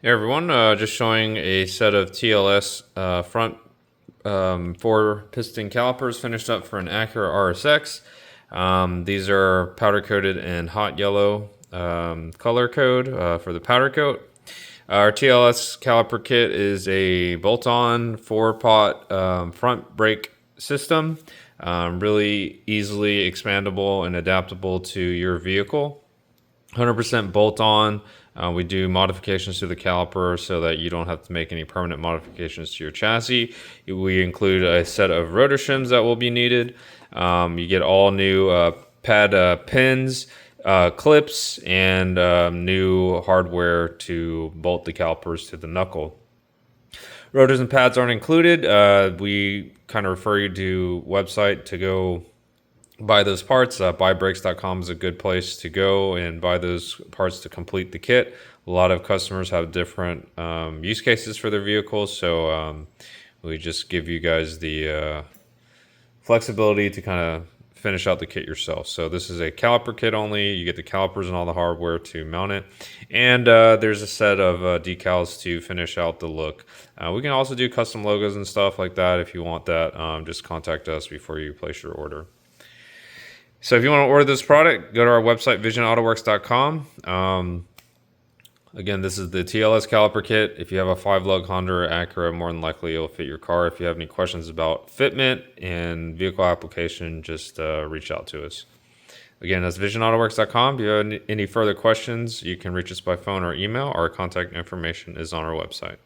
Hey everyone, just showing a set of TLS front 4-piston calipers finished up for an Acura RSX. These are powder coated in hot yellow color code for the powder coat. Our TLS caliper kit is a bolt-on 4-pot front brake system, really easily expandable and adaptable to your vehicle. 100% bolt on. We do modifications to the caliper so that you don't have to make any permanent modifications to your chassis. We include a set of rotor shims that will be needed. You get all new pad pins, clips, and new hardware to bolt the calipers to the knuckle. Rotors and pads aren't included. We kind of refer you to website to go buy those parts. Buybrakes.com is a good place to go and buy those parts to complete the kit. A lot of customers have different use cases for their vehicles, so we just give you guys the flexibility to kind of finish out the kit yourself. So this is a caliper kit only. You get the calipers and all the hardware to mount it, and there's a set of decals to finish out the look. We can also do custom logos and stuff like that if you want that. Just contact us before you place your order. So if you want to order this product, go to our website, VisionAutoworks.com. Again, this is the TLS caliper kit. If you have a 5-lug Honda or Acura, more than likely it'll fit your car. If you have any questions about fitment and vehicle application, just reach out to us. Again, that's VisionAutoworks.com. If you have any further questions, you can reach us by phone or email. Our contact information is on our website.